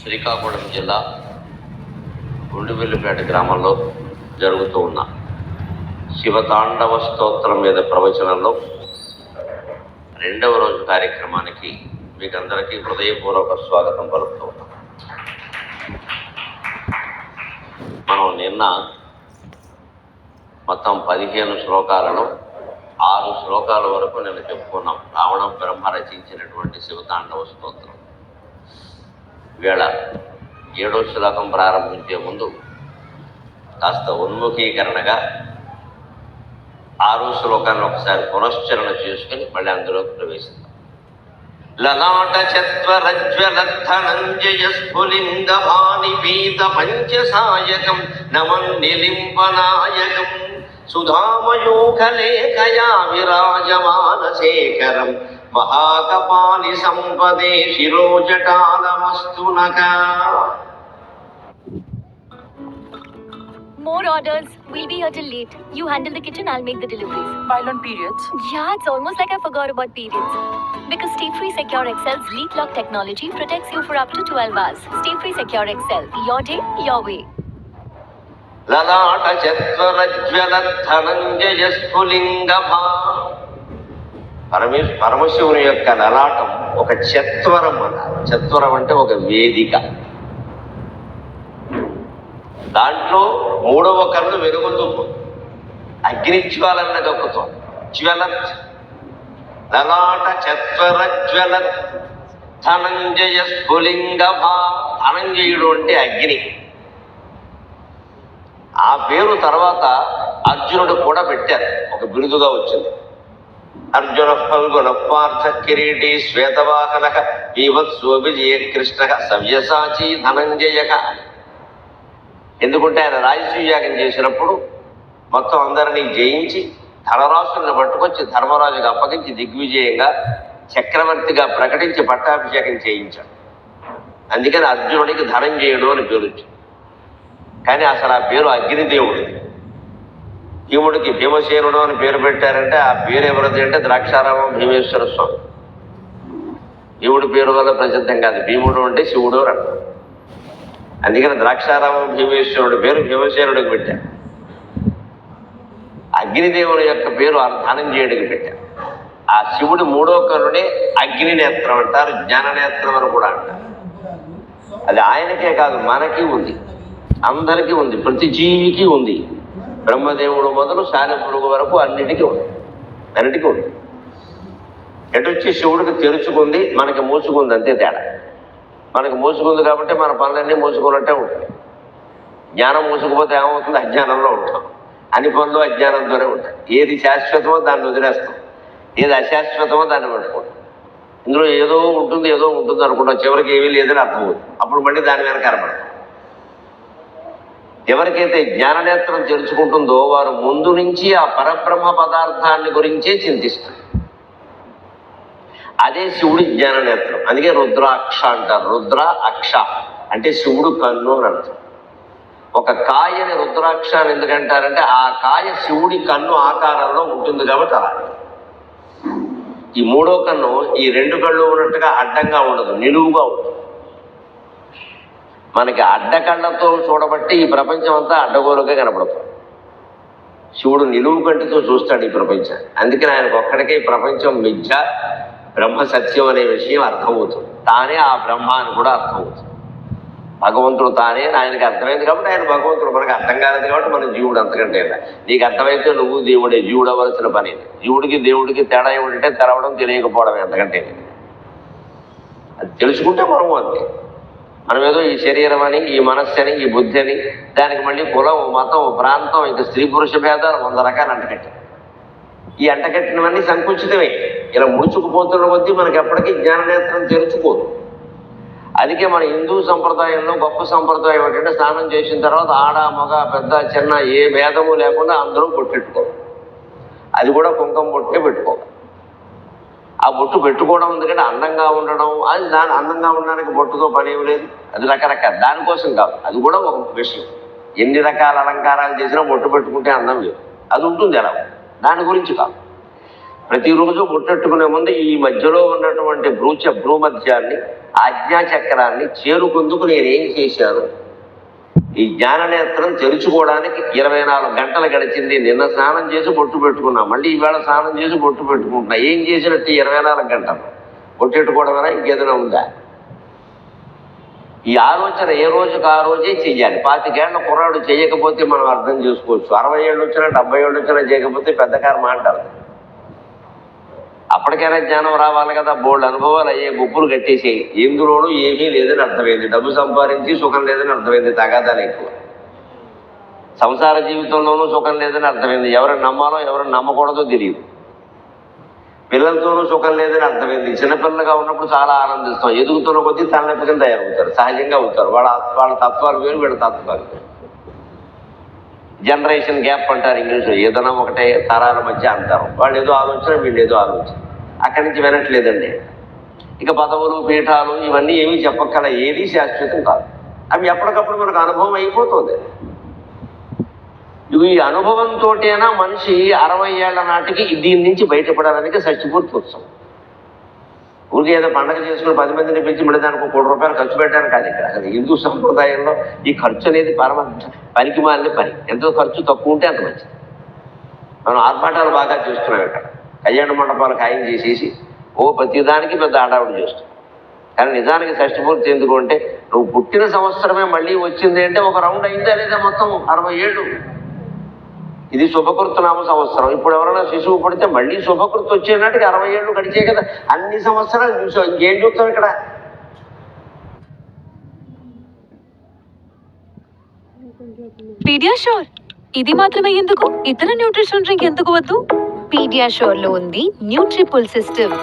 శ్రీకాకుళం జిల్లా గుండువెల్లిపేట గ్రామంలో జరుగుతూ ఉన్న శివతాండవ స్తోత్రం మీద ప్రవచనంలో 2వ రోజు కార్యక్రమానికి మీకందరికీ హృదయపూర్వక స్వాగతం పలుకుతూ ఉన్నాం. మనం నిన్న మొత్తం 15 శ్లోకాలను 6 శ్లోకాల వరకు నిన్న చెప్పుకున్నాం. రావణ బ్రహ్మ రచించినటువంటి శివతాండవ స్తోత్రం. ఈవేళ 7వ శ్లోకం ప్రారంభించే ముందు కాస్త ఉన్ముఖీకరణగా 6వ శ్లోకాన్ని ఒకసారి పునశ్చరణ చేసుకుని మళ్ళీ అందులోకి ప్రవేశిద్దాం. లలాట చత్వరజ్వలద్ధనంజయ స్ఫులింగ భానిపీత పంచసాయకం నమన్నిలింపనాయకం సుధామయూఖలేఖయా విరాజమానశేఖరం మహాకపాలి సంపదే శిరోజటాలమస్తునకా. More orders. We'll be here till late. You handle the kitchen, I'll make the deliveries. While on periods? Yeah, it's almost like I forgot about periods. Because Stay Free Secure Excel's leak lock technology protects you for up to 12 hours. Stay Free Secure Excel. Your day, your way. లలాట చత్వరజ్వలద్ధనంజయ స్ఫులింగ పరమశివుని యొక్క లలాటం ఒక చత్వరం అన్నారు. చత్వరం అంటే ఒక వేదిక. దాంట్లో 3వ కన్ను వెలుగుతూ అగ్నిజ్వాలన్న కక్కుతోంది. జ్వలత్ లలాట చత్వర జ్వలత్ ధనంజయ స్ఫులింగ ధనంజయుడు అంటే అగ్ని. ఆ పేరు తర్వాత అర్జునుడు కూడా పెట్టారు, ఒక బిరుదుగా వచ్చింది. అర్జున ఫల్గుణ పార్థ కిరీటి శ్వేతవాహన వివత్సోభిజయ కృష్ణ సవ్యసాచి ధనంజయక. ఎందుకంటే ఆయన రాజసూయాగం చేసినప్పుడు మొత్తం అందరినీ జయించి ధనరాశులను పట్టుకొచ్చి ధర్మరాజుగా అప్పగించి దిగ్విజయంగా చక్రవర్తిగా ప్రకటించి పట్టాభిషేకం చేయించాడు. అందుకని అర్జునుడికి ధనంజయుడు అని పేరు వచ్చింది. కానీ అసలు ఆ పేరు అగ్నిదేవుడిది. భీముడికి భీమసేనుడు అని పేరు పెట్టారంటే ఆ పేరు ఎవరిది అంటే ద్రాక్షారామం భీమేశ్వర స్వామి. భీముడి పేరు వల్ల ప్రసిద్ధం కాదు. భీముడు అంటే శివుడు అని అంటారు. అందుకని ద్రాక్షారామం భీమేశ్వరుడి పేరు భీమసేనుడికి పెట్టారు. అగ్నిదేవుని యొక్క పేరు ధనంజయుడికి పెట్టారు. ఆ శివుడి 3వ కన్నునే అగ్ని నేత్రం అంటారు, జ్ఞాననేత్రం అని కూడా అంటారు. అది ఆయనకే కాదు, మనకి ఉంది, అందరికీ ఉంది, ప్రతి జీవికి ఉంది. బ్రహ్మదేవుడు మొదలు సాలెపురుగు వరకు అన్నిటికీ ఉంది. ఎటొచ్చి శివుడికి తెరుచుకుంది, మనకి మూసుకుంది, అంతే తేడా. మనకి మూసుకుంది కాబట్టి మన పనులన్నీ మూసుకున్నట్టే ఉంటాయి. జ్ఞానం మూసుకుపోతే ఏమవుతుంది? అజ్ఞానంలో ఉంటాం. అన్ని పనులు అజ్ఞానంతోనే ఉంటాయి. ఏది శాశ్వతమో దాన్ని వదిలేస్తాం, ఏది అశాశ్వతమో దాన్ని పట్టుకుంటాం. ఇందులో ఏదో ఉంటుంది అనుకుంటాం, చివరికి ఏమీ లేదని అర్థమవుతుంది. అప్పుడు మళ్ళీ దాని వెనక కనపడతాం. ఎవరికైతే జ్ఞాననేత్రం తెరుచుకుంటుందో వారు ముందు నుంచి ఆ పరబ్రహ్మ పదార్థాన్ని గురించే చింతిస్తారు. అదే శివుడి జ్ఞాననేత్రం. అందుకే రుద్రాక్ష అంటారు. రుద్ర అక్ష అంటే శివుడు కన్ను అని అర్థం. ఒక కాయని రుద్రాక్ష అని ఎందుకంటారంటే ఆ కాయ శివుడి కన్ను ఆకారంలో ఉంటుంది కాబట్టి అలా. ఈ 3వ కన్ను ఈ 2 కళ్ళు ఉన్నట్టుగా అడ్డంగా ఉండదు, నిలువుగా ఉంటుంది. మనకి అడ్డకళ్ళతో చూడబట్టి ఈ ప్రపంచం అంతా అడ్డగోలుగా కనపడుతుంది. శివుడు నిలువు కంటితో చూస్తాడు ఈ ప్రపంచాన్ని. అందుకని ఆయనకు ఒక్కడికే ఈ ప్రపంచం మిథ్య, బ్రహ్మ సత్యం అనే విషయం అర్థమవుతుంది. తానే ఆ బ్రహ్మ అని కూడా అర్థమవుతుంది. భగవంతుడు తానే ఆయనకి అర్థమైంది కాబట్టి ఆయన భగవంతుడు. మనకు అర్థం కాలేదు కాబట్టి మన జీవుడు అంతకంటే. నీకు అర్థమైతే నువ్వు దేవుడే, జీవుడు అవ్వాల్సిన పని. జీవుడికి దేవుడికి తేడా ఏమిటంటే తెరవడం, తెలియకపోవడం, ఎంతకంటే. అది తెలుసుకుంటే మనము అంతే. మనం ఏదో ఈ శరీరం అని, ఈ మనస్సు అని, ఈ బుద్ధి అని, దానికి మళ్ళీ కులం, మతం, ప్రాంతం, ఇంకా స్త్రీ పురుష భేదాలు 100 రకాలు అంటకట్టాం. ఈ అంటకట్టినవన్నీ సంకుచితమే. ఇలా ముడుచుకుపోతున్న కొద్దీ మనకి ఎప్పటికీ జ్ఞాననేత్రం తెరుచుకోదు. అందుకే మన హిందూ సంప్రదాయంలో గొప్ప సంప్రదాయం ఏంటంటే స్నానం చేసిన తర్వాత ఆడ మగ పెద్ద చిన్న ఏ భేదము లేకుండా అందరూ బొట్టెట్టుకోవాలి. అది కూడా కుంకుమ బొట్టే పెట్టుకోవాలి. ఆ బొట్టు పెట్టుకోవడం ఎందుకంటే అందంగా ఉండడం, అది దాని అందంగా ఉండడానికి బొట్టుతో పని ఏమి లేదు. అది రకరకాల దానికోసం కాదు, అది కూడా ఒక విషయం. ఎన్ని రకాల అలంకారాలు చేసినా బొట్టు పెట్టుకుంటే అందం లేదు, అది ఉంటుంది ఎలా, దాని గురించి కాదు. ప్రతిరోజు బొట్టెట్టుకునే ముందు ఈ మధ్యలో ఉన్నటువంటి భ్రూమధ్యాన్ని ఆజ్ఞాచక్రాన్ని చేరుకుందుకు నేనేం చేశాను, ఈ జ్ఞాననేత్రం తెరుచుకోవడానికి 24 గంటలు గడిచింది. నిన్న స్నానం చేసి బొట్టు పెట్టుకున్నా, మళ్ళీ ఈవేళ స్నానం చేసి బొట్టు పెట్టుకుంటున్నా. ఏం చేసినట్టు 24 గంటలు బొట్టెట్టుకోవడమైనా ఇంకేదైనా ఉందా? ఈ ఆలోచన ఏ రోజుకు ఆ రోజే చెయ్యాలి. 25 ఏళ్ల కుర్రాడు చేయకపోతే మనం అర్థం చేసుకోవచ్చు. 60 ఏళ్ళు వచ్చినా 70 ఏళ్ళు వచ్చినా చేయకపోతే పెద్ద కారణం అంటారు. అప్పటికైనా జ్ఞానం రావాలి కదా. బోల్డ్ అనుభవాలు అయ్యే గుప్పులు కట్టేసేయి. ఎందులోనూ ఏమీ లేదని అర్థమైంది. డబ్బు సంపాదించి సుఖం లేదని అర్థమైంది. తగాదాలు ఎక్కువ. సంసార జీవితంలోనూ సుఖం లేదని అర్థమైంది. ఎవరిని నమ్మాలో ఎవరిని నమ్మకూడదో తెలియదు. పిల్లలతోనూ సుఖం లేదని అర్థమైంది. చిన్నపిల్లలుగా ఉన్నప్పుడు చాలా ఆనందిస్తాం. ఎదుగుతున్న కొద్దీ తలనొప్పి కింద తయారవుతారు. సహజంగా అవుతారు. వాళ్ళ తత్వాలు వేరు, వీళ్ళ తత్వాలు వేరు. జనరేషన్ గ్యాప్ అంటారు ఇంగ్లీష్లో. ఏదైనా ఒకటే తరాల మధ్య అంటారు. వాళ్ళు ఏదో ఆలోచన, వీళ్ళు ఏదో ఆలోచన. అక్కడి నుంచి వినట్లేదండి. ఇక పదవులు, పీఠాలు ఇవన్నీ ఏమీ చెప్పక్కల. ఏది శాశ్వతం కాదు. అవి ఎప్పటికప్పుడు మనకు అనుభవం అయిపోతుంది. ఈ అనుభవంతోటైనా మనిషి 60 ఏళ్ల నాటికి దీని నుంచి బయటపడడానికి షష్ఠిపూర్తి ఉత్సవం. ఊరికి ఏదో పండగ చేసుకుని 10 మందిని పిలిచి మళ్ళీ దానికి 1 కోటి రూపాయలు ఖర్చు పెట్టడానికి కాదు. ఇక్కడ అసలు హిందూ సంప్రదాయంలో ఈ ఖర్చు అనేది పనికి మాలిన పని. ఎంతో ఖర్చు తక్కువ ఉంటే అంత మంచిది. మనం ఆర్భాటాలు బాగా చేస్తున్నాం. ఇక్కడ కళ్యాణ మండపాలు ఖాయం చేసేసి ప్రతిదానికి పెద్ద ఆడావిడి చేస్తాం. కానీ నిజానికి షష్ఠిపూర్తి ఎందుకు అంటే, నువ్వు పుట్టిన సంవత్సరమే మళ్ళీ వచ్చింది అంటే ఒక రౌండ్ అయిందా లేదా మొత్తం 60 ఏళ్ళు. ఇది శుభకృతనామ సంవత్సరం. ఇప్పుడు ఎవరైనా శిశువు పడితే మళ్ళీ శుభకృతి వచ్చేనాటికి 60 ఏళ్ళు గడిచే కదా. అన్ని సంవత్సరాలు చూసాం. ఇంకేం చూస్తాం ఇక్కడ? పీడియాష్యూర్ ఇది మాత్రమే ఎందుకు? ఇతర న్యూట్రిషన్ డ్రింక్ ఎందుకు వద్దు? పీడియాష్యూర్ లో ఉంది న్యూట్రిపుల్ సిస్టమ్.